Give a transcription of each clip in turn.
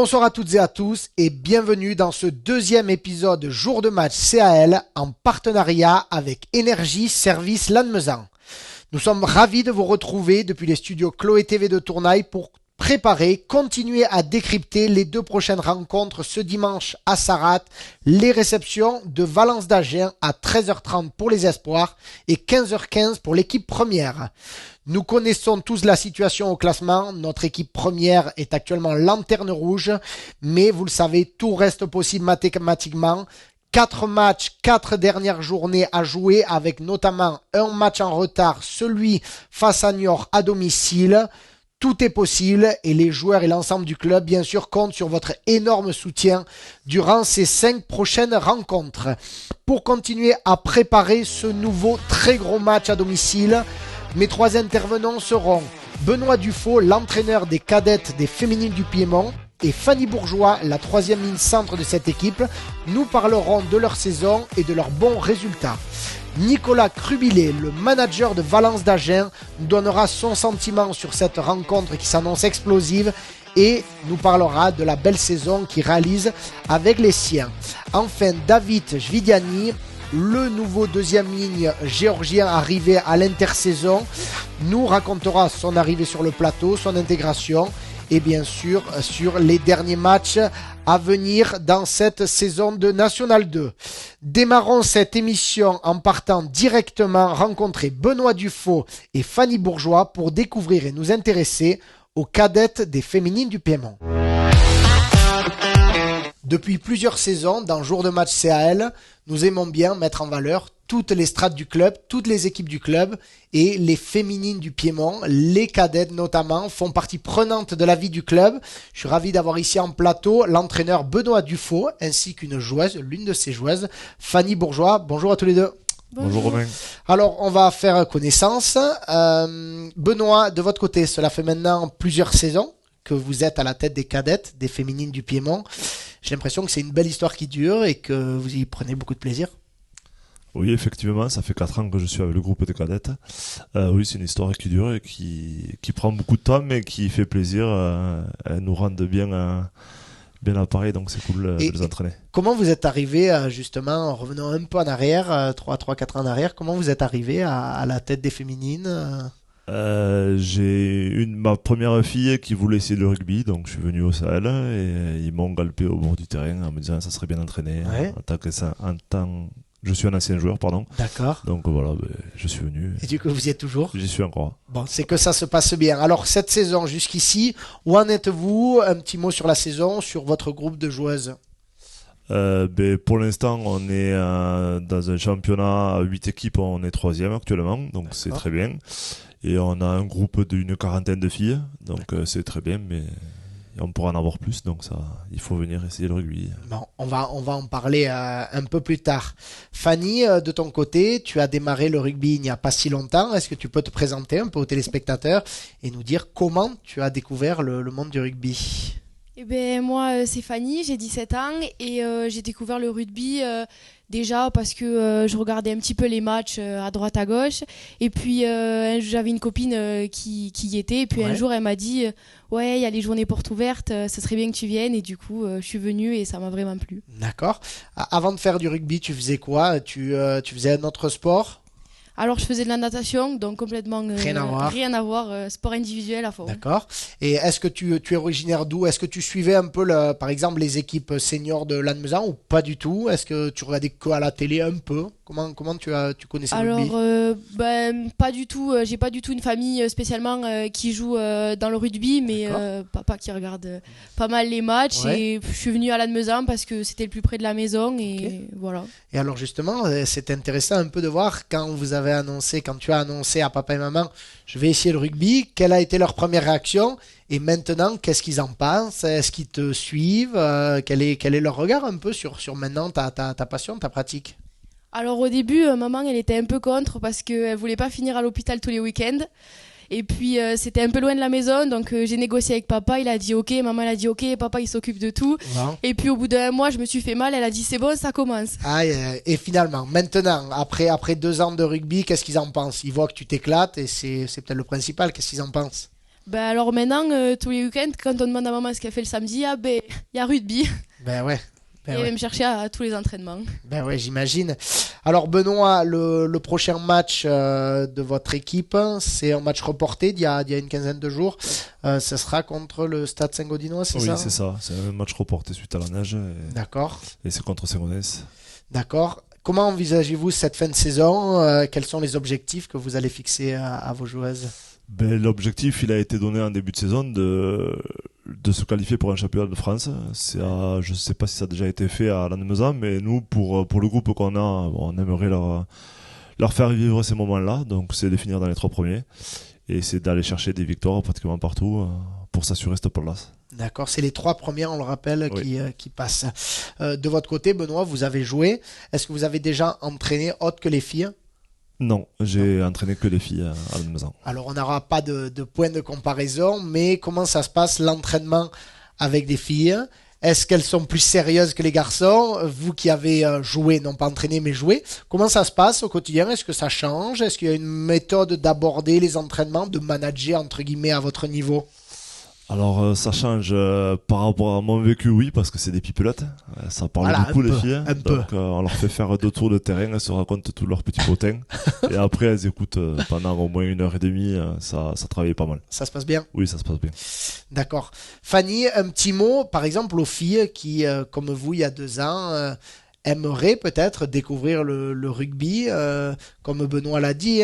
Bonsoir à toutes et à tous et bienvenue dans ce deuxième épisode jour de match CAL en partenariat avec Énergie Service Lannemezan. Nous sommes ravis de vous retrouver depuis les studios Chloé TV de Tournaille pour continuer à décrypter les deux prochaines rencontres ce dimanche à Sarrat, les réceptions de Valence d'Agen à 13h30 pour les espoirs et 15h15 pour l'équipe première. Nous connaissons tous la situation au classement, notre équipe première est actuellement lanterne rouge, mais vous le savez, tout reste possible mathématiquement. 4 matchs, 4 dernières journées à jouer avec notamment un match en retard, celui face à Niort à domicile. Tout est possible et les joueurs et l'ensemble du club, bien sûr, comptent sur votre énorme soutien durant ces 5 prochaines rencontres. Pour continuer à préparer ce nouveau très gros match à domicile, mes 3 intervenants seront Benoît Dufaux, l'entraîneur des cadettes des féminines du Piémont, et Fanny Bourgeois, la 3e ligne centre de cette équipe. Nous parlerons de leur saison et de leurs bons résultats. Nicolas Crubillet, le manager de Valence d'Agen, nous donnera son sentiment sur cette rencontre qui s'annonce explosive et nous parlera de la belle saison qu'il réalise avec les siens. Enfin, David Jvidiani, le nouveau 2e ligne géorgien arrivé à l'intersaison, nous racontera son arrivée sur le plateau, son intégration et bien sûr sur les derniers matchs à venir dans cette saison de National 2. Démarrons cette émission en partant directement rencontrer Benoît Dufaux et Fanny Bourgeois pour découvrir et nous intéresser aux cadettes des féminines du Piémont. Depuis plusieurs saisons, dans Jour de match CAL, nous aimons bien mettre en valeur toutes les strates du club, toutes les équipes du club et les féminines du Piémont, les cadettes notamment, font partie prenante de la vie du club. Je suis ravi d'avoir ici en plateau l'entraîneur Benoît Dufaux ainsi qu'une joueuse, l'une de ses joueuses, Fanny Bourgeois. Bonjour à tous les deux. Bonjour Romain. Alors, on va faire connaissance. Benoît, de votre côté, cela fait maintenant plusieurs saisons que vous êtes à la tête des cadettes, des féminines du Piémont. J'ai l'impression que c'est une belle histoire qui dure et que vous y prenez beaucoup de plaisir. Oui, effectivement, ça fait 4 ans que je suis avec le groupe des cadettes. Oui, c'est une histoire qui dure et qui prend beaucoup de temps, mais qui fait plaisir. Elles nous rendent bien à Paris, donc c'est cool de les entraîner. Comment vous êtes arrivé, justement, en revenant un peu en arrière, 3-4 ans en arrière, comment vous êtes arrivé à la tête des féminines J'ai ma première fille qui voulait essayer le rugby, donc je suis venu au Sahel et ils m'ont galopé au bord du terrain en me disant ça serait bien d'entraîner. Ouais. Je suis un ancien joueur, pardon. D'accord. Donc voilà, je suis venu. Et du coup, vous y êtes toujours ? J'y suis encore. Bon, c'est que ça se passe bien. Alors, cette saison, jusqu'ici, où en êtes-vous ? Un petit mot sur la saison, sur votre groupe de joueuses. Pour l'instant, on est dans un championnat à 8 équipes, on est 3e actuellement, donc d'accord. C'est très bien. Et on a un groupe d'une 40aine de filles, donc c'est très bien, mais on pourra en avoir plus, donc ça, il faut venir essayer le rugby. Bon, on va en parler un peu plus tard. Fanny, de ton côté, tu as démarré le rugby il n'y a pas si longtemps. Est-ce que tu peux te présenter un peu aux téléspectateurs et nous dire comment tu as découvert le monde du rugby ? Eh ben, moi, c'est Fanny, j'ai 17 ans et j'ai découvert le rugby déjà parce que je regardais un petit peu les matchs à droite à gauche et puis j'avais une copine qui y était et puis un jour elle m'a dit ouais, il y a les journées portes ouvertes, ça serait bien que tu viennes et du coup je suis venue et ça m'a vraiment plu. D'accord. Avant de faire du rugby, tu faisais quoi ? Tu faisais un autre sport ? Alors je faisais de la natation, donc complètement rien à voir, sport individuel à fond. D'accord. Et est-ce que tu es originaire d'où ? Est-ce que tu suivais un peu, par exemple, les équipes seniors de Lannemezan ou pas du tout ? Est-ce que tu regardais que à la télé un peu ? Comment tu connaissais le rugby ? Alors, pas du tout. J'ai pas du tout une famille spécialement qui joue dans le rugby, mais papa qui regarde pas mal les matchs. Ouais. Et je suis venue à Lannemezan parce que c'était le plus près de la maison et voilà. Et alors justement, c'est intéressant un peu de voir quand tu as annoncé à papa et maman, je vais essayer le rugby. Quelle a été leur première réaction ? Et maintenant, qu'est-ce qu'ils en pensent ? Est-ce qu'ils te suivent ? Quel est leur regard un peu sur maintenant ta passion, ta pratique ? Alors au début, maman, elle était un peu contre parce qu'elle voulait pas finir à l'hôpital tous les week-ends. Et puis c'était un peu loin de la maison, donc j'ai négocié avec papa, il a dit ok, maman elle a dit ok, papa il s'occupe de tout. Wow. Et puis au bout d'un mois, je me suis fait mal, elle a dit c'est bon, ça commence. Et finalement, maintenant, après 2 ans de rugby, qu'est-ce qu'ils en pensent ? Ils voient que tu t'éclates et c'est peut-être le principal, qu'est-ce qu'ils en pensent ? Alors maintenant, tous les week-ends, quand on demande à maman ce qu'elle fait le samedi, il y a rugby. Ben ouais. Et elle va me chercher à tous les entraînements. Ben ouais, j'imagine. Alors Benoît, le prochain match de votre équipe, c'est un match reporté d'il y a une quinzaine de jours. Ce sera contre le Stade Saint-Gaudinois, c'est ça? Oui, c'est ça. C'est un match reporté suite à la neige. D'accord. Et c'est contre Saint-Gaudens. D'accord. Comment envisagez-vous cette fin de saison? Quels sont les objectifs que vous allez fixer à vos joueuses? L'objectif, il a été donné en début de saison de se qualifier pour un championnat de France. Je ne sais pas si ça a déjà été fait à Lannemezan, mais nous, pour le groupe qu'on a, on aimerait leur faire vivre ces moments-là. Donc, c'est de finir dans les 3 premiers. Et c'est d'aller chercher des victoires pratiquement partout pour s'assurer cette place. D'accord, c'est les 3 premiers, on le rappelle, oui. qui passent. De votre côté, Benoît, vous avez joué. Est-ce que vous avez déjà entraîné autre que les filles? Non, j'ai entraîné que les filles à Lannemezan. Alors, on n'aura pas de point de comparaison, mais comment ça se passe l'entraînement avec des filles? Est-ce qu'elles sont plus sérieuses que les garçons? Vous qui avez joué, non pas entraîné, mais joué, comment ça se passe au quotidien? Est-ce que ça change? Est-ce qu'il y a une méthode d'aborder les entraînements, de manager, entre guillemets, à votre niveau? Alors ça change par rapport à mon vécu, oui, parce que c'est des pipelottes. Ça parle beaucoup les filles. Donc on leur fait faire 2 tours de terrain, elles se racontent tous leurs petits potins. Et après elles écoutent pendant au moins 1h30, ça travaille pas mal. Ça se passe bien? Oui, ça se passe bien. D'accord. Fanny, un petit mot, par exemple, aux filles qui, comme vous, il y a 2 ans, aimeraient peut-être découvrir le rugby. Comme Benoît l'a dit,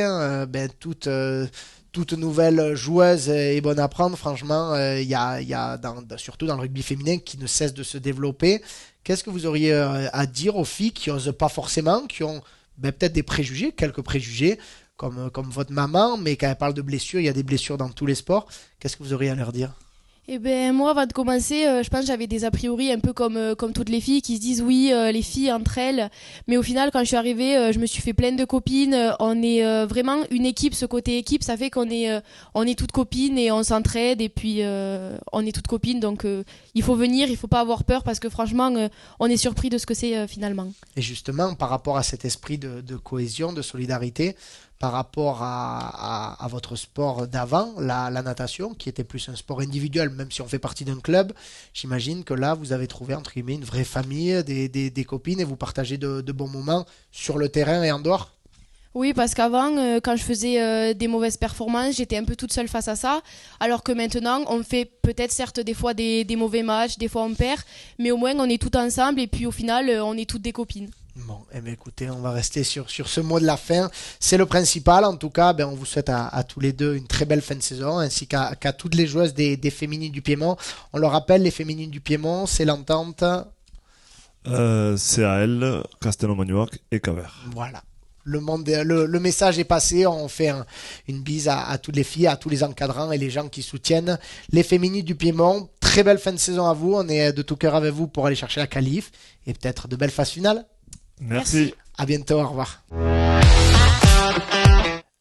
toute nouvelle joueuse est bonne à prendre. Franchement, il y a surtout dans le rugby féminin qui ne cesse de se développer. Qu'est-ce que vous auriez à dire aux filles qui n'osent pas forcément, qui ont peut-être des préjugés, quelques préjugés, comme votre maman, mais quand elle parle de blessures, il y a des blessures dans tous les sports. Qu'est-ce que vous auriez à leur dire? Moi, avant de commencer, je pense que j'avais des a priori un peu comme toutes les filles qui se disent oui, les filles entre elles. Mais au final, quand je suis arrivée, je me suis fait plein de copines. On est vraiment une équipe. Ce côté équipe, ça fait qu'on est toutes copines et on s'entraide. Et puis, on est toutes copines. Donc, il faut venir, il faut pas avoir peur parce que franchement, on est surpris de ce que c'est finalement. Et justement, par rapport à cet esprit de cohésion, de solidarité, par rapport à votre sport d'avant, la natation, qui était plus un sport individuel, même si on fait partie d'un club, j'imagine que là, vous avez trouvé, entre guillemets, une vraie famille, des copines, et vous partagez de bons moments sur le terrain et en dehors? Oui, parce qu'avant, quand je faisais des mauvaises performances, j'étais un peu toute seule face à ça. Alors que maintenant, on fait peut-être certes des fois des mauvais matchs, des fois on perd, mais au moins on est tout ensemble et puis au final, on est toutes des copines. Bon, écoutez, on va rester sur ce mot de la fin. C'est le principal. En tout cas, on vous souhaite à tous les deux une très belle fin de saison, ainsi qu'à toutes les joueuses des Féminines du Piémont. On le rappelle, les Féminines du Piémont, c'est l'entente CAL, Castelnau-Magnoac et Caver. Voilà. Le message est passé. On fait une bise à toutes les filles, à tous les encadrants et les gens qui soutiennent les Féminines du Piémont. Très belle fin de saison à vous. On est de tout cœur avec vous pour aller chercher la qualif et peut-être de belles phases finales. Merci. À bientôt, au revoir.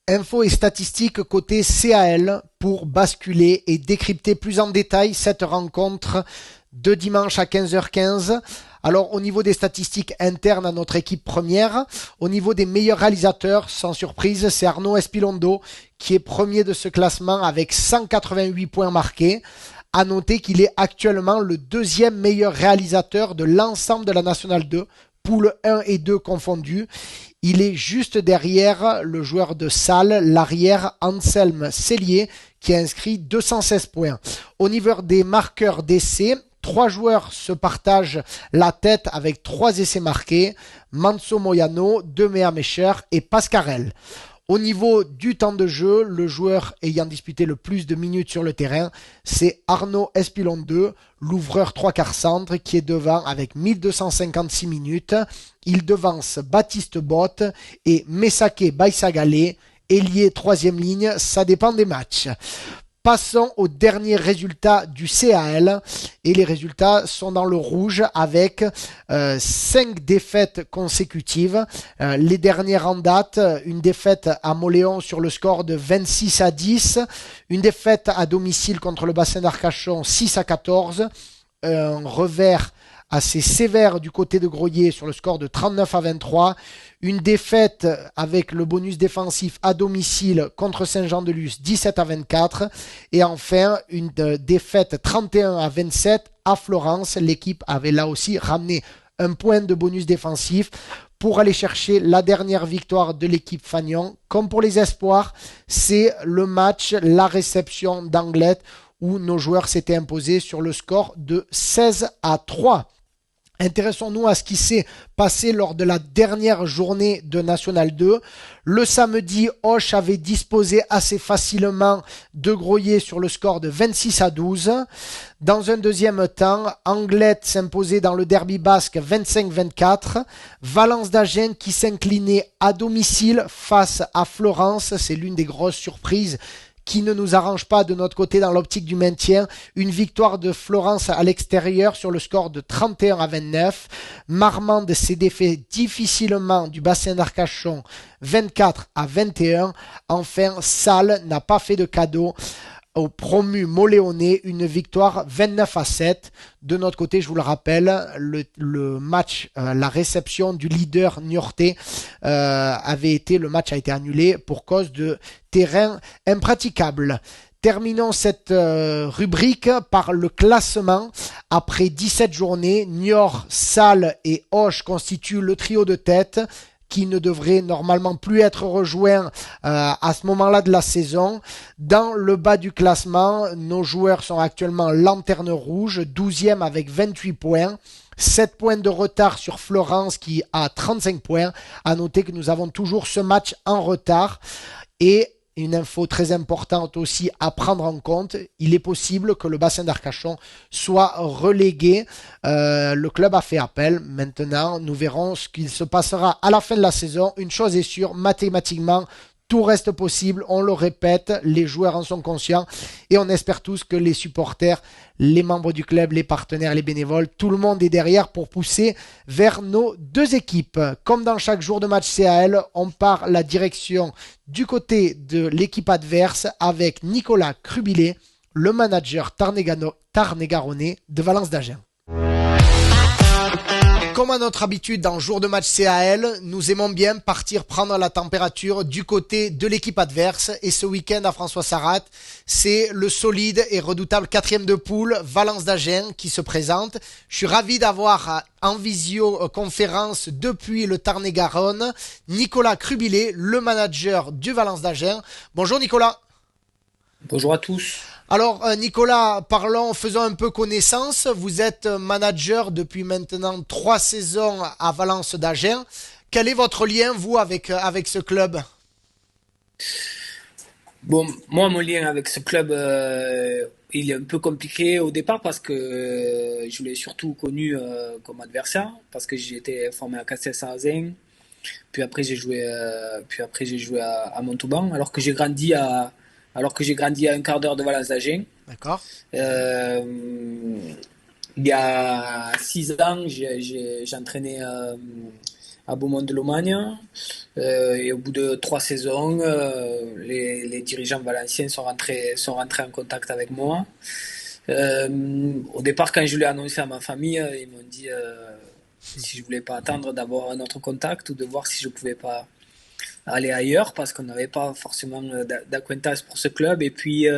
Infos et statistiques côté CAL pour basculer et décrypter plus en détail cette rencontre de dimanche à 15h15. Alors au niveau des statistiques internes à notre équipe première, au niveau des meilleurs réalisateurs, sans surprise, c'est Arnaud Espilondo qui est premier de ce classement avec 188 points marqués. À noter qu'il est actuellement le 2e meilleur réalisateur de l'ensemble de la Nationale 2, poules 1 et 2 confondus. Il est juste derrière le joueur de Salles, l'arrière Anselme Cellier, qui a inscrit 216 points. Au niveau des marqueurs d'essais, 3 joueurs se partagent la tête avec 3 essais marqués, Manso Moyano, Demea Mecher et Pascarel. Au niveau du temps de jeu, le joueur ayant disputé le plus de minutes sur le terrain, c'est Arnaud Espilondo, l'ouvreur 3/4 centre, qui est devant avec 1256 minutes. Il devance Baptiste Botte et Messake Baissagale, ailier 3e ligne, ça dépend des matchs. Passons aux derniers résultats du CAL et les résultats sont dans le rouge avec 5 défaites consécutives. Les dernières en date, une défaite à Moléon sur le score de 26-10, une défaite à domicile contre le bassin d'Arcachon 6-14, un revers assez sévère du côté de Groyer sur le score de 39-23, Une défaite avec le bonus défensif à domicile contre Saint-Jean-de-Luz, 17-24. Et enfin, une défaite 31-27 à Florence. L'équipe avait là aussi ramené un point de bonus défensif pour aller chercher la dernière victoire de l'équipe Fagnon. Comme pour les espoirs, c'est le match, la réception d'Anglet où nos joueurs s'étaient imposés sur le score de 16-3. Intéressons-nous à ce qui s'est passé lors de la dernière journée de National 2. Le samedi, Auch avait disposé assez facilement de Groyer sur le score de 26-12. Dans un deuxième temps, Anglet s'imposait dans le derby basque 25-24. Valence d'Agen qui s'inclinait à domicile face à Florence. C'est l'une des grosses surprises qui ne nous arrange pas de notre côté dans l'optique du maintien. Une victoire de Florence à l'extérieur sur le score de 31-29. Marmande s'est défait difficilement du bassin d'Arcachon 24-21. Enfin, Salles n'a pas fait de cadeau au promu Moléoné, une victoire 29-7. De notre côté, je vous le rappelle, le match, la réception du leader niortais le match a été annulé pour cause de terrain impraticable. Terminons cette rubrique par le classement. Après 17 journées, Niort, Salles et Auch constituent le trio de tête qui ne devrait normalement plus être rejoint à ce moment-là de la saison. Dans le bas du classement, nos joueurs sont actuellement lanterne rouge, 12e avec 28 points. 7 points de retard sur Florence qui a 35 points. À noter que nous avons toujours ce match en retard. Et une info très importante aussi à prendre en compte, il est possible que le bassin d'Arcachon soit relégué. Le club a fait appel. Maintenant, nous verrons ce qu'il se passera à la fin de la saison. Une chose est sûre, mathématiquement, tout reste possible. On le répète, les joueurs en sont conscients et on espère tous que les supporters, les membres du club, les partenaires, les bénévoles, tout le monde est derrière pour pousser vers nos deux équipes. Comme dans chaque jour de match CAL, on part la direction du côté de l'équipe adverse avec Nicolas Crubillet, le manager tarn-et-garonnais de Valence d'Agen. Comme à notre habitude dans jour de match CAL, nous aimons bien partir prendre la température du côté de l'équipe adverse. Et ce week-end à François Sarrat, c'est le solide et redoutable 4e de poule Valence d'Agen qui se présente. Je suis ravi d'avoir en visioconférence depuis le Tarn-et-Garonne Nicolas Crubillet, le manager du Valence d'Agen. Bonjour Nicolas. Bonjour à tous. Alors Nicolas, faisons un peu connaissance. Vous êtes manager depuis maintenant 3 saisons à Valence d'Agen. Quel est votre lien, vous, avec ce club ? Bon, moi, mon lien avec ce club, il est un peu compliqué au départ parce que je l'ai surtout connu comme adversaire, parce que j'ai été formé à Castel-Sarrazin, puis après j'ai joué à Montauban, alors que j'ai grandi à un quart d'heure de Valence d'Agen. D'accord. Il y a 6 ans, j'ai entraîné à Beaumont de Lomagne. Et au bout de 3 saisons, les dirigeants valenciens sont rentrés en contact avec moi. Au départ, quand je l'ai annoncé à ma famille, ils m'ont dit si je voulais pas attendre d'avoir un autre contact ou de voir si je pouvais pas aller ailleurs parce qu'on n'avait pas forcément d'acquaintance pour ce club. Et puis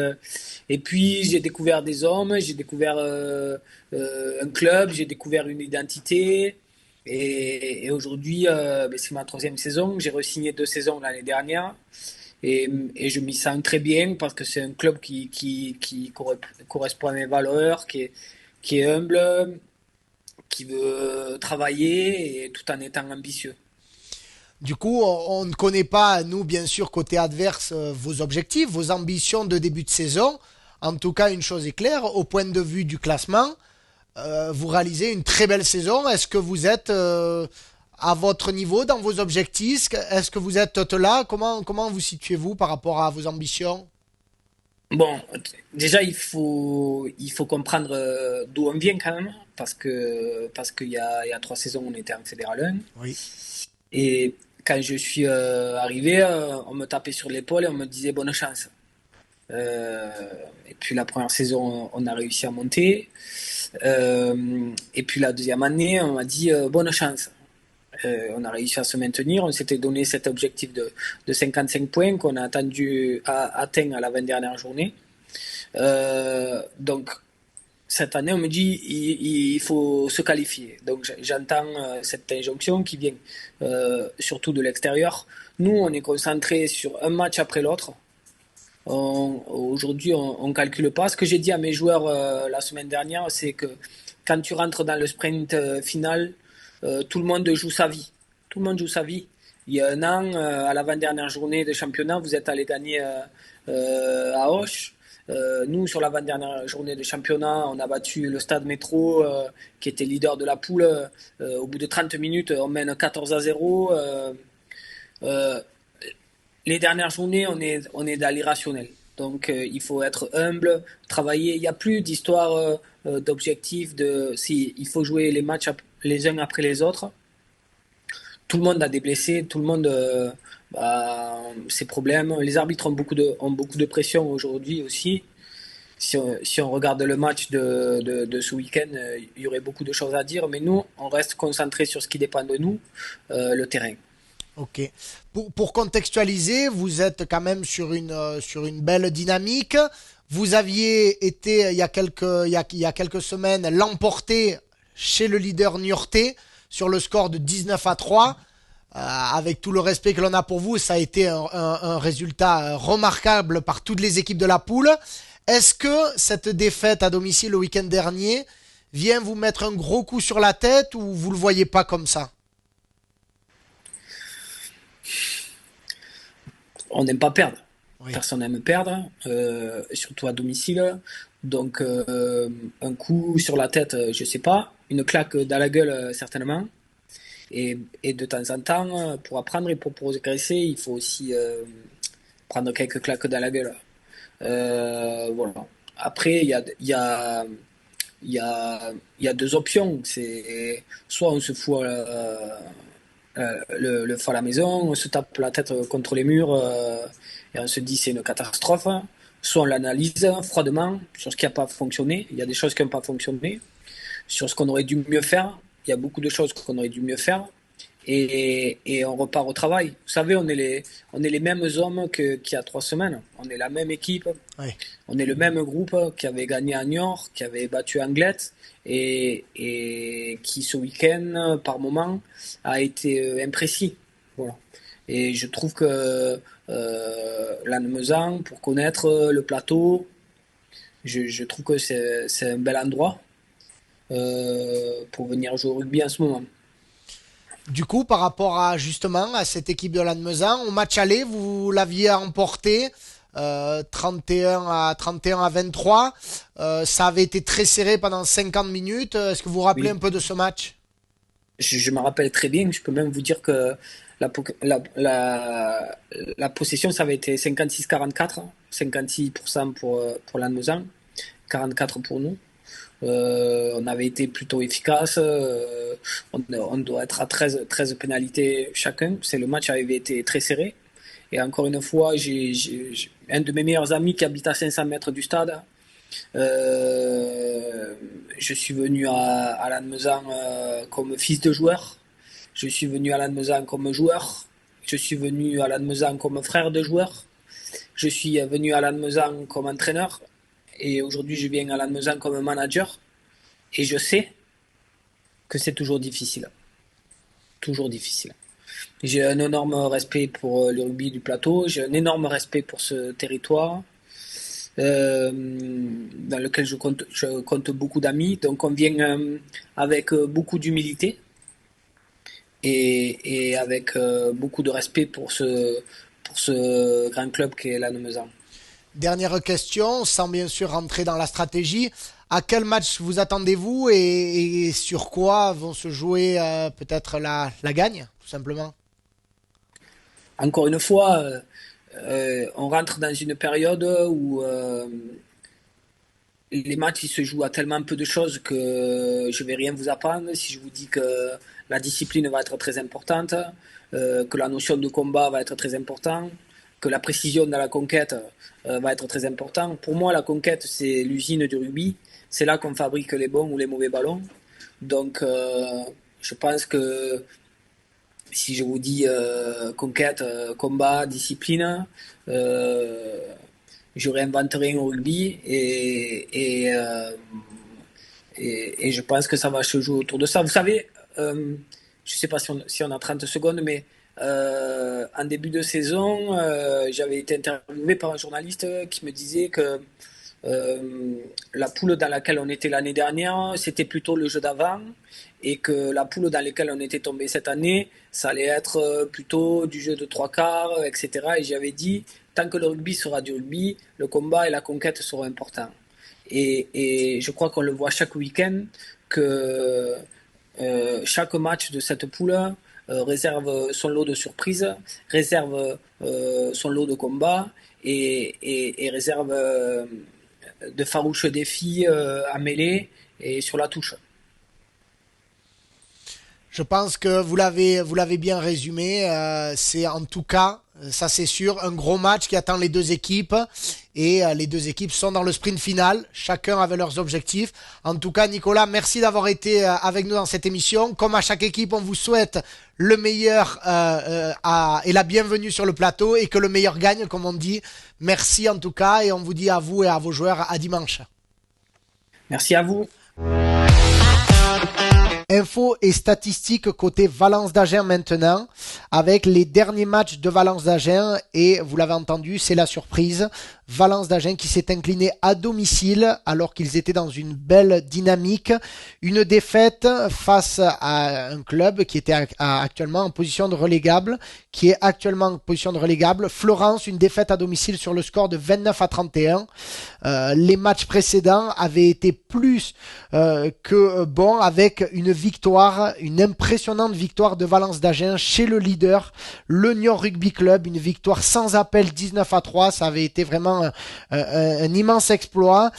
j'ai découvert des hommes, j'ai découvert un club, j'ai découvert une identité. Et aujourd'hui, c'est ma 3e saison. J'ai re-signé 2 saisons l'année dernière. Et je m'y sens très bien parce que c'est un club qui correspond à mes valeurs, qui est humble, qui veut travailler et tout en étant ambitieux. Du coup, on ne connaît pas, nous, bien sûr, côté adverse, vos objectifs, vos ambitions de début de saison. En tout cas, une chose est claire, au point de vue du classement, vous réalisez une très belle saison. Est-ce que vous êtes à votre niveau dans vos objectifs ? Est-ce que vous êtes là ? Comment vous situez-vous par rapport à vos ambitions ? Bon, déjà, il faut comprendre d'où on vient quand même, parce qu'il y a 3 saisons, on était en Fédéral 1. Oui. Et quand je suis arrivé, on me tapait sur l'épaule et on me disait bonne chance. Et puis la première saison, on a réussi à monter. Et puis la deuxième année, on m'a dit bonne chance. On a réussi à se maintenir. On s'était donné cet objectif de 55 points qu'on a atteint à la 20e journée. Donc, cette année, on me dit il faut se qualifier. Donc, j'entends cette injonction qui vient surtout de l'extérieur. Nous, on est concentré sur un match après l'autre. Aujourd'hui, on ne calcule pas. Ce que j'ai dit à mes joueurs la semaine dernière, c'est que quand tu rentres dans le sprint final, tout le monde joue sa vie. Tout le monde joue sa vie. Il y a un an, à l'avant-dernière journée de championnat, vous êtes allé gagner à Auch. Nous, sur l'avant-dernière journée de championnat, on a battu le Stade Métro, qui était leader de la poule. Au bout de 30 minutes, on mène 14-0. Les dernières journées, on est dans l'irrationnel. Donc, il faut être humble, travailler. Il n'y a plus d'histoire d'objectif. Il faut jouer les matchs les uns après les autres. Tout le monde a des blessés, tout le monde ses problèmes. Les arbitres ont beaucoup de pression aujourd'hui aussi. Si on regarde le match de ce week-end, il y aurait beaucoup de choses à dire, mais nous, on reste concentré sur ce qui dépend de nous, le terrain. Ok. Pour contextualiser, vous êtes quand même sur une belle dynamique. Vous aviez été il y a quelques semaines l'emporter chez le leader niortais sur le score de 19-3. Avec tout le respect que l'on a pour vous, ça a été un résultat remarquable par toutes les équipes de la poule. Est-ce que cette défaite à domicile le week-end dernier vient vous mettre un gros coup sur la tête ou vous le voyez pas comme ça? On n'aime pas perdre. Oui. Personne n'aime perdre, surtout à domicile. Donc, un coup sur la tête, je sais pas. Une claque dans la gueule, certainement. Et de temps en temps, pour apprendre et pour progresser, il faut aussi prendre quelques claques dans la gueule. Voilà. Après, il y a deux options. C'est soit on se fout le feu à la maison, on se tape la tête contre les murs et on se dit c'est une catastrophe. Soit on l'analyse froidement sur ce qui n'a pas fonctionné. Il y a des choses qui n'ont pas fonctionné. Sur ce qu'on aurait dû mieux faire. Il y a beaucoup de choses qu'on aurait dû mieux faire. Et on repart au travail. Vous savez, on est les mêmes hommes qu'il y a 3 semaines. On est la même équipe. Oui. On est le même groupe qui avait gagné à Niort, qui avait battu Anglet et qui ce week-end, par moment, a été imprécis. Voilà. Et je trouve que Lannemezan, pour connaître le plateau, je trouve que c'est un bel endroit pour venir jouer au rugby en ce moment. Du coup, par rapport à cette équipe de Lannemezan, au match aller, vous l'aviez emporté 31 à 23. Ça avait été très serré pendant 50 minutes. Est-ce que vous vous rappelez un peu de ce match? Je me rappelle très bien. Je peux même vous dire que la possession, ça avait été 56-44. 56% pour Lannemezan, 44% pour nous. On avait été plutôt efficace. On doit être à 13 pénalités chacun. Le match avait été très serré. Et encore une fois, j'ai un de mes meilleurs amis qui habite à 500 mètres du stade. Je suis venu à Lannemezan comme fils de joueur. Je suis venu à Lannemezan comme joueur. Je suis venu à Lannemezan comme frère de joueur. Je suis venu à Lannemezan comme entraîneur. Et aujourd'hui, je viens à Lannemezan comme manager. Et je sais que c'est toujours difficile. Toujours difficile. J'ai un énorme respect pour le rugby du plateau. J'ai un énorme respect pour ce territoire dans lequel je compte beaucoup d'amis. Donc on vient avec beaucoup d'humilité et avec beaucoup de respect pour ce grand club qu'est Lannemezan. Dernière question, sans bien sûr rentrer dans la stratégie. À quel match vous attendez-vous et sur quoi vont se jouer peut-être la gagne, tout simplement? Encore une fois, on rentre dans une période où les matchs ils se jouent à tellement peu de choses que je vais rien vous apprendre si je vous dis que la discipline va être très importante, que la notion de combat va être très importante, que la précision dans la conquête va être très importante. Pour moi, la conquête, c'est l'usine du rugby. C'est là qu'on fabrique les bons ou les mauvais ballons. Donc, je pense que si je vous dis conquête, combat, discipline, je réinventerai un rugby et je pense que ça va se jouer autour de ça. Vous savez, je ne sais pas si on a 30 secondes, mais en début de saison, j'avais été interviewé par un journaliste qui me disait que la poule dans laquelle on était l'année dernière, c'était plutôt le jeu d'avant, et que la poule dans laquelle on était tombé cette année, ça allait être plutôt du jeu de trois quarts, etc. Et j'avais dit, tant que le rugby sera du rugby, le combat et la conquête seront importants. Et je crois qu'on le voit chaque week-end que chaque match de cette poule réserve son lot de surprises, réserve son lot de combats et réserve de farouches défis à mêler et sur la touche. Je pense que vous l'avez bien résumé. C'est en tout cas, ça c'est sûr, un gros match qui attend les deux équipes. Et les deux équipes sont dans le sprint final. Chacun avait leurs objectifs. En tout cas, Nicolas, merci d'avoir été avec nous dans cette émission. Comme à chaque équipe, on vous souhaite le meilleur et la bienvenue sur le plateau. Et que le meilleur gagne, comme on dit. Merci en tout cas. Et on vous dit à vous et à vos joueurs à dimanche. Merci à vous. Infos et statistiques côté Valence d'Agen maintenant, avec les derniers matchs de Valence d'Agen, et vous l'avez entendu, c'est la surprise. Valence d'Agen qui s'est incliné à domicile alors qu'ils étaient dans une belle dynamique. Une défaite face à un club qui était actuellement en position de relégable, Florence, une défaite à domicile sur le score de 29-31. Les matchs précédents avaient été plus que bons, avec une impressionnante victoire de Valence d'Agen chez le leader, le Nyon Rugby Club, une victoire sans appel 19-3. Ça avait été vraiment un immense exploit.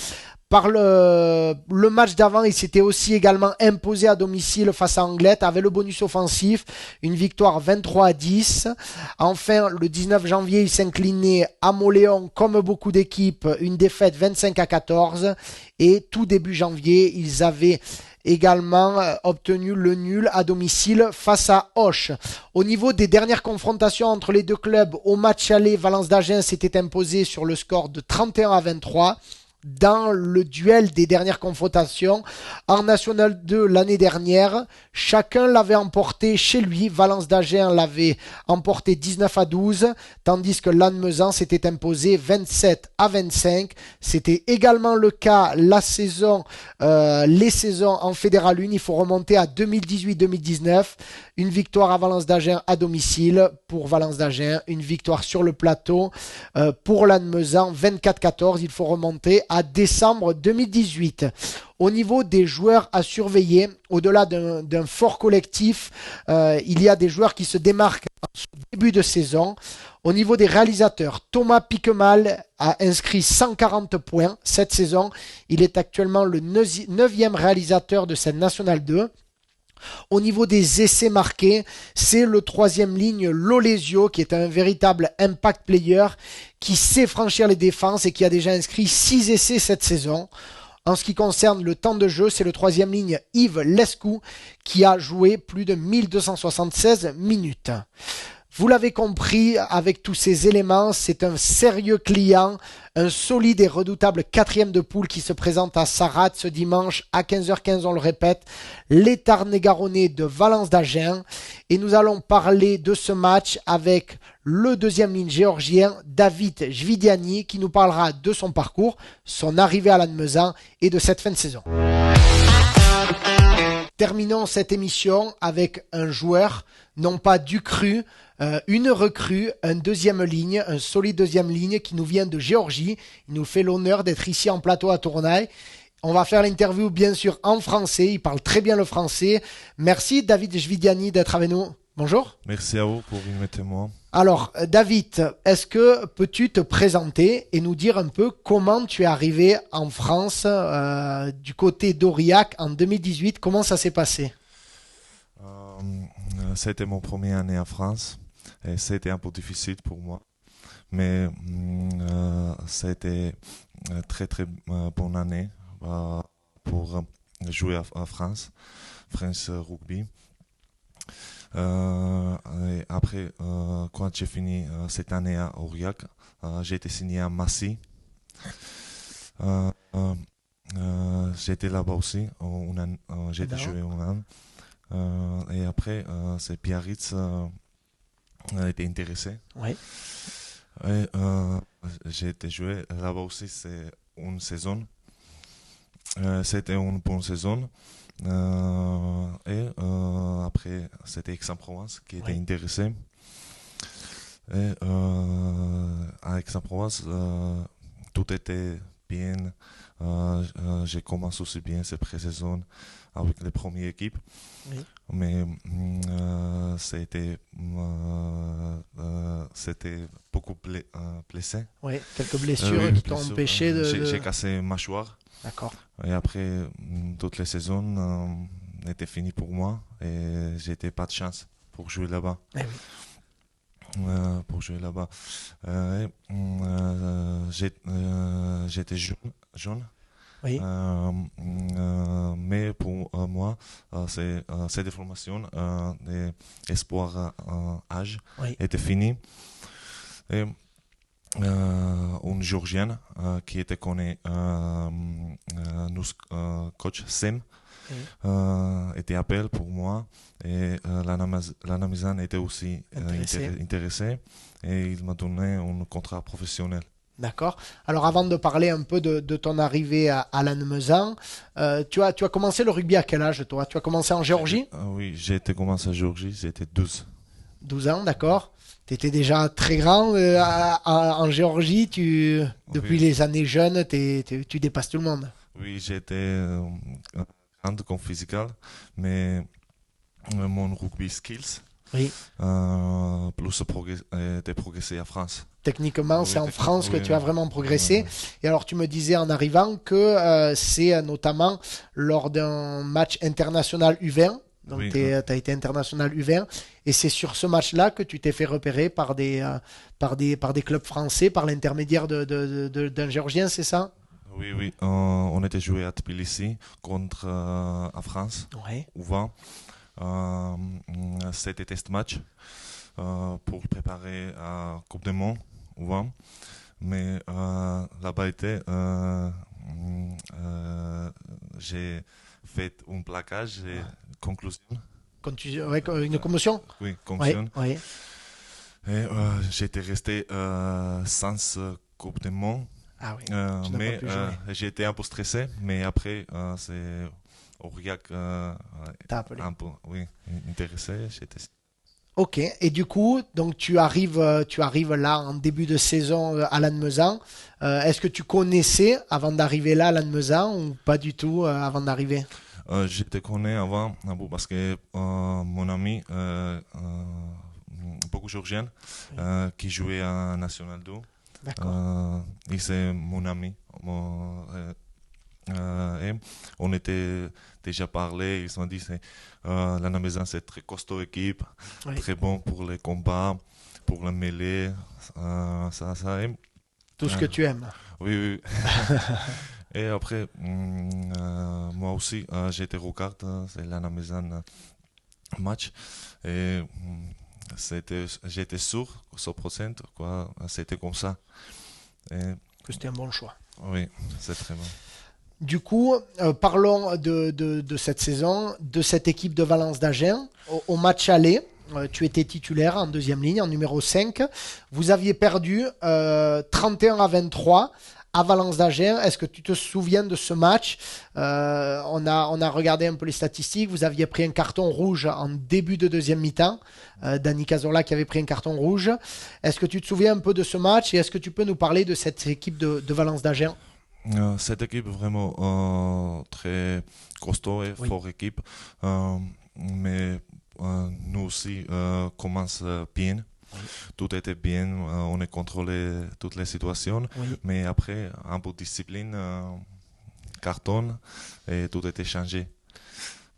Par le match d'avant, il s'était aussi également imposé à domicile face à Anglet avec le bonus offensif, une victoire 23-10. Enfin, le 19 janvier, il s'inclinait à Moléon comme beaucoup d'équipes, une défaite 25-14. Et tout début janvier, ils avaient également obtenu le nul à domicile face à Auch. Au niveau des dernières confrontations entre les deux clubs, au match aller, Valence d'Agen s'était imposé sur le score de 31-23. Dans le duel des dernières confrontations en National 2 l'année dernière, chacun l'avait emporté chez lui. Valence d'Agen l'avait emporté 19-12, tandis que Lannemezan s'était imposé 27-25. C'était également le cas les saisons en Fédéral 1. Il faut remonter à 2018-2019. Une victoire à Valence d'Agen à domicile pour Valence d'Agen, une victoire sur le plateau pour Lannemezan 24-14. Il faut remonter à décembre 2018. Au niveau des joueurs à surveiller, au-delà d'un fort collectif, il y a des joueurs qui se démarquent en ce début de saison. Au niveau des réalisateurs, Thomas Piquemal a inscrit 140 points cette saison. Il est actuellement le 9e réalisateur de cette National 2. Au niveau des essais marqués, c'est le 3e ligne Lolesio qui est un véritable impact player qui sait franchir les défenses et qui a déjà inscrit 6 essais cette saison. En ce qui concerne le temps de jeu, c'est le 3e ligne Yves Lescou qui a joué plus de 1276 minutes. Vous l'avez compris, avec tous ces éléments, c'est un sérieux client, un solide et redoutable 4e de poule qui se présente à Sarlat ce dimanche à 15h15, on le répète, les Tarn-et-Garonnais de Valence d'Agen. Et nous allons parler de ce match avec le 2e ligne géorgien, David Jvidiani, qui nous parlera de son parcours, son arrivée à Lannemezan et de cette fin de saison. Terminons cette émission avec un joueur, non pas du cru, une recrue, un 2e ligne, un solide 2e ligne qui nous vient de Géorgie. Il nous fait l'honneur d'être ici en plateau à Tournai. On va faire l'interview bien sûr en français, il parle très bien le français. Merci David Jvidiani d'être avec nous. Bonjour. Merci à vous pour inviter moi. Alors David, est-ce que peux-tu te présenter et nous dire un peu comment tu es arrivé en France du côté d'Aurillac en 2018, comment ça s'est passé? C'était mon première année en France et c'était un peu difficile pour moi. Mais c'était très très bonne année pour jouer à France Rugby. Et après, quand j'ai fini cette année à Aurillac, j'ai été signé à Massy. J'étais là-bas aussi, j'ai été joué un an. Et après, c'est Biarritz a été intéressé. Oui. Et j'ai été joué là-bas aussi, c'est une saison. C'était une bonne saison. Et après, c'était Aix-en-Provence qui était intéressé. Et à Aix-en-Provence, tout était bien. J'ai commencé aussi bien cette pré-saison avec les premières équipes. Oui. Mais c'était beaucoup blessé. Oui, quelques blessures qui t'ont empêché de... J'ai cassé ma mâchoire. D'accord. Et après, toutes les saisons étaient finies pour moi et j'étais pas de chance pour jouer là-bas. Eh oui. Pour jouer là-bas. J'étais jeune. Oui. Mais pour moi, c'est des formations, des espoirs âge étaient finis. Et une Géorgienne qui était connue, nous coach Sem, était appelé pour moi et la Namizan était aussi intéressée et il m'a donné un contrat professionnel. D'accord. Alors avant de parler un peu de ton arrivée à Lannemezan, tu as commencé le rugby à quel âge toi? Tu as commencé en Géorgie? Oui, j'ai commencé en Géorgie, j'étais 12. 12 ans, d'accord. Tu étais déjà très grand en Géorgie, depuis les années jeunes, tu dépasses tout le monde. Oui, j'étais grand comme physical, mais mon rugby skills plus progressé en France. Techniquement, c'est en France que tu as vraiment progressé. Et alors, tu me disais en arrivant que c'est notamment lors d'un match international U20. Donc, tu as été international U20. Et c'est sur ce match-là que tu t'es fait repérer par des clubs français, par l'intermédiaire d'un Géorgien, c'est ça? Oui. On était joué à Tbilissi contre la France, U20. C'était test match pour préparer la Coupe du Monde. Mais là-bas, j'ai fait un plaquage et conclusion. Une commotion? Oui, commotion. Oui. Et j'étais resté sans Coupe du Monde. Ah oui, mais j'étais un peu stressé, mais après, c'est Aurillac t'as appelé. Un peu intéressé. Ok, et du coup, donc tu arrives là en début de saison à Lannemezan. Est-ce que tu connaissais avant d'arriver là à Lannemezan ou pas du tout avant d'arriver? Je te connais avant parce que mon ami, beaucoup Géorgien, qui jouait en National 2, et c'est mon ami. Et on était déjà parlé, ils ont dit la Lannemezan c'est très costaud équipe, très bon pour les combats, pour la mêlée, ça tout ce que tu aimes. Oui. Et après moi aussi j'étais regarde c'est la Lannemezan match et j'étais sûr 100% quoi, c'était comme ça et que c'était un bon choix. Oui, c'est très bon. Du coup, parlons de cette saison, de cette équipe de Valence d'Agen. Au match aller, tu étais titulaire en deuxième ligne, en numéro 5. Vous aviez perdu 31-23 à Valence d'Agen. Est-ce que tu te souviens de ce match? On a regardé un peu les statistiques. Vous aviez pris un carton rouge en début de deuxième mi-temps. Danny Cazorla qui avait pris un carton rouge. Est-ce que tu te souviens un peu de ce match et est-ce que tu peux nous parler de cette équipe de Valence d'Agen? Cette équipe vraiment très costaud et forte équipe, mais nous aussi commence bien. Tout était bien, on a contrôlé toutes les situations, mais après un peu de discipline, carton et tout était changé.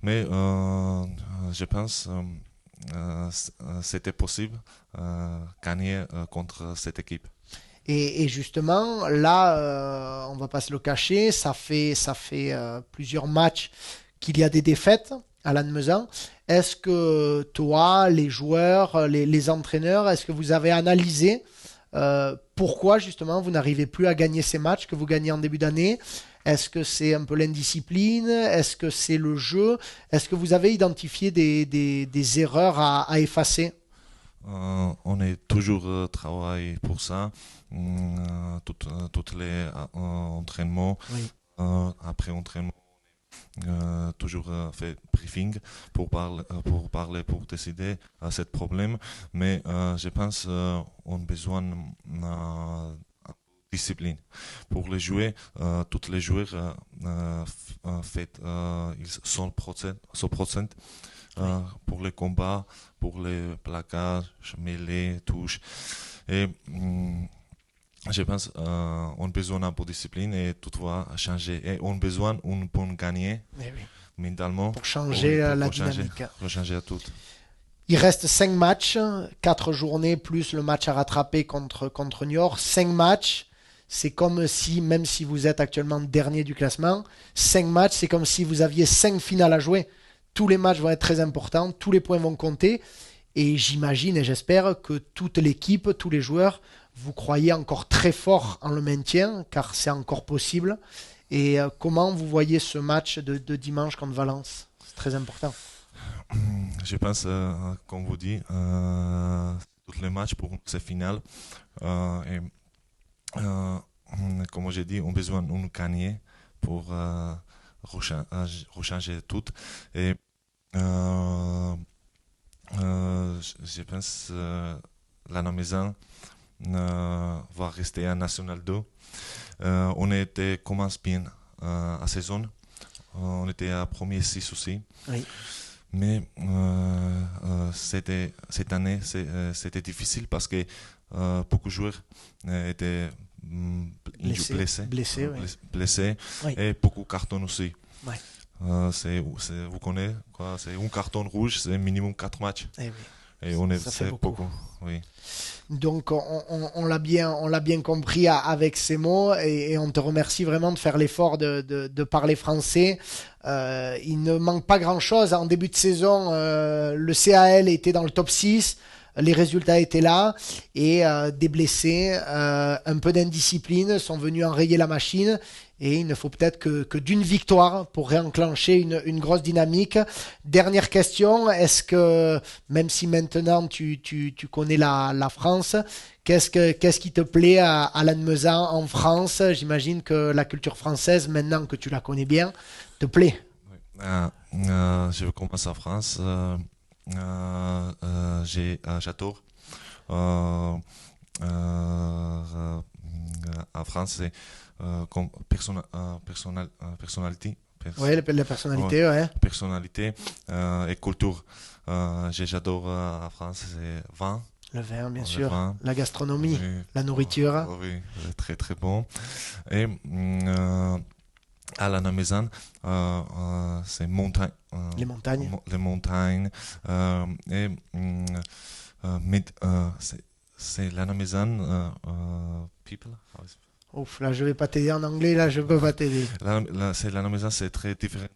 Mais je pense c'était possible gagner contre cette équipe. Et justement, là, on va pas se le cacher, ça fait plusieurs matchs qu'il y a des défaites à Lannemezan. Est-ce que toi, les joueurs, les entraîneurs, est-ce que vous avez analysé pourquoi justement vous n'arrivez plus à gagner ces matchs que vous gagnez en début d'année? Est-ce que c'est un peu l'indiscipline? Est-ce que c'est le jeu? Est-ce que vous avez identifié des erreurs à effacer? On est toujours travaillé pour ça. Toutes les entraînements, Oui. après entraînement, toujours fait briefing pour décider à ce problème. Mais je pense qu'on a besoin de discipline. Pour les jouer, tous les joueurs ils 100%, pour les combats, pour les plaquages, mêlées, touches. Et je pense qu'on a besoin d'un peu de discipline et tout va changer. Et on a besoin pour gagner Eh oui. mentalement. Pour changer la dynamique. Pour changer à tout. Il reste 5 matchs, 4 journées plus le match à rattraper contre Niort. 5 matchs, c'est comme si, même si vous êtes actuellement dernier du classement, 5 matchs, c'est comme si vous aviez 5 finales à jouer. Tous les matchs vont être très importants, tous les points vont compter. Et j'imagine et j'espère que toute l'équipe, tous les joueurs, vous croyez encore très fort en le maintien, car c'est encore possible. Et comment vous voyez ce match de dimanche contre Valence? C'est très important. Je pense, comme vous dites, tous les matchs pour ces finales. Comme j'ai dit, on a besoin de gagner pour rechanger tout. Et je pense la maison va rester à National 2. On était commence bien à saison. On était à premier 6 aussi. Oui. Mais cette année, c'était difficile parce que beaucoup de joueurs étaient blessés, Oui. et beaucoup de cartons aussi. Ouais. Vous connaissez quoi? C'est un carton rouge, c'est minimum 4 matchs. Eh oui. Et on est, Ça fait c'est beaucoup. Oui. Donc on l'a bien compris avec ces mots et on te remercie vraiment de faire l'effort de parler français. Il ne manque pas grand-chose. En début de saison, le CAL était dans le top 6. Les résultats étaient là et des blessés, un peu d'indiscipline sont venus enrayer la machine et il ne faut peut-être que d'une victoire pour réenclencher une grosse dynamique. Dernière question, est-ce que, même si maintenant tu connais la France, qu'est-ce qui te plaît à Lannemezan en France? J'imagine que la culture française, maintenant que tu la connais bien, te plaît. Oui. Je commence en France. J'adore. En France, c'est comme personnalité. Oui, la personnalité, ouais. Personnalité et culture. J'adore en France, c'est vin. Le vin, bien Le sûr. vin. La gastronomie, Oui. la nourriture. Oui, très très bon. Et à la maison, c'est montagne. Les montagnes. Les montagnes. Et c'est la maison. People. Ouf, là je vais pas t'aider en anglais, là je peux pas t'aider. C'est la maison, c'est très différente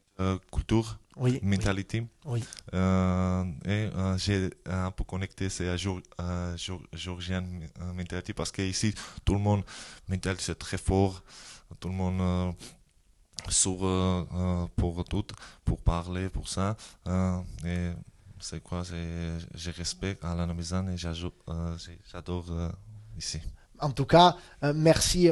culture, Oui, mentalité. oui. Et j'ai un peu connecté c'est à Georgian mentalité parce que ici tout le monde mentalité c'est très fort, tout le monde pour tout, pour parler, pour ça. Et c'est quoi, je respecte à la maison et j'adore ici. En tout cas, merci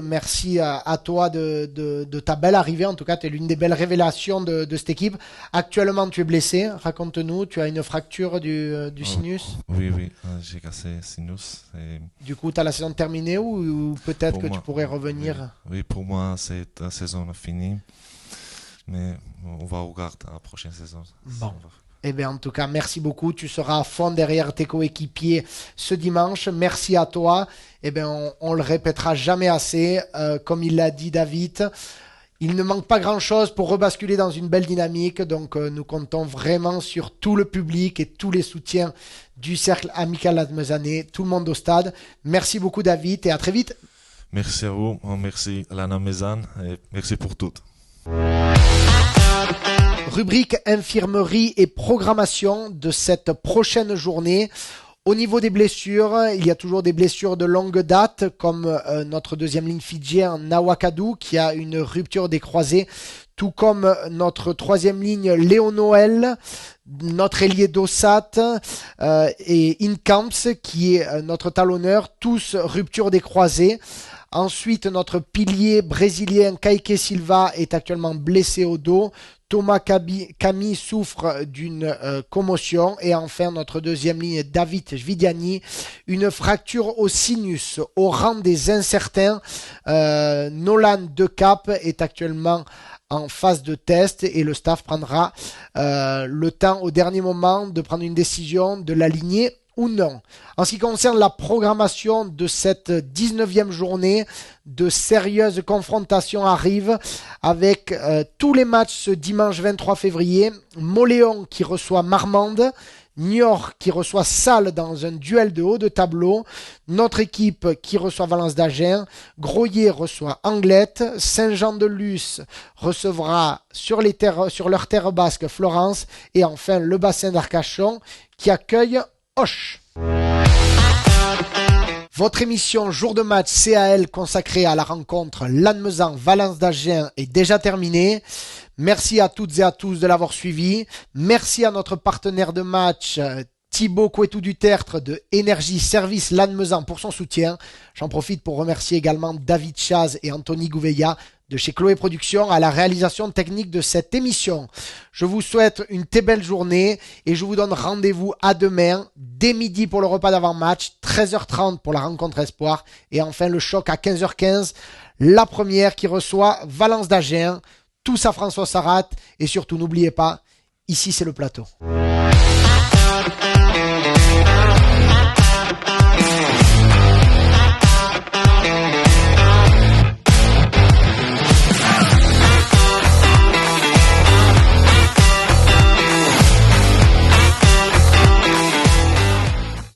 à toi de ta belle arrivée. En tout cas, tu es l'une des belles révélations de cette équipe. Actuellement, tu es blessé. Raconte-nous, tu as une fracture du sinus. Oui, j'ai cassé le sinus. Et Du coup, tu as la saison terminée ou peut-être que moi, tu pourrais revenir? Oui, pour moi, c'est la saison finie. Mais on va regarder la prochaine saison. Bon. Eh bien, en tout cas, merci beaucoup. Tu seras à fond derrière tes coéquipiers ce dimanche. Merci à toi. Eh bien, on le répétera jamais assez. Comme il l'a dit David, il ne manque pas grand-chose pour rebasculer dans une belle dynamique. Donc, nous comptons vraiment sur tout le public et tous les soutiens du Cercle Amical Lannemezanais, tout le monde au stade. Merci beaucoup, David, et à très vite. Merci à vous, merci à la maison et merci pour tout. Rubrique infirmerie et programmation de cette prochaine journée. Au niveau des blessures, il y a toujours des blessures de longue date, comme notre deuxième ligne fidjien Nawakadou qui a une rupture des croisés, tout comme notre troisième ligne Léo Noël, notre ailier Dossat et Incamps qui est notre talonneur, tous rupture des croisés. Ensuite, notre pilier brésilien Kaique Silva est actuellement blessé au dos. Thomas Camille souffre d'une commotion. Et enfin, notre deuxième ligne, David Vidiani, une fracture au sinus. Au rang des incertains, Nolan Decap est actuellement en phase de test et le staff prendra le temps au dernier moment de prendre une décision de l'aligner ou non. En ce qui concerne la programmation de cette 19e journée, de sérieuses confrontations arrivent avec tous les matchs ce dimanche 23 février. Moléon qui reçoit Marmande, Niort qui reçoit Salles dans un duel de haut de tableau, notre équipe qui reçoit Valence d'Agen, Groyer reçoit Anglette, Saint-Jean-de-Luz recevra sur leur terre basque Florence et enfin le bassin d'Arcachon qui accueille Auch. Votre émission Jour de match CAL consacrée à la rencontre Lannemezan-Valence d'Agen est déjà terminée. Merci à toutes et à tous de l'avoir suivi. Merci à notre partenaire de match Thibaut Couetou du Tertre de Énergie Service Lannemezan pour son soutien. J'en profite pour remercier également David Chaz et Anthony Gouveia de chez Chloé Productions à la réalisation technique de cette émission. Je vous souhaite une très belle journée et je vous donne rendez-vous à demain dès midi pour le repas d'avant-match, 13h30 pour la rencontre Espoir et enfin le choc à 15h15, la première qui reçoit Valence d'Agen, tous à François Sarrat et surtout n'oubliez pas, ici c'est le plateau.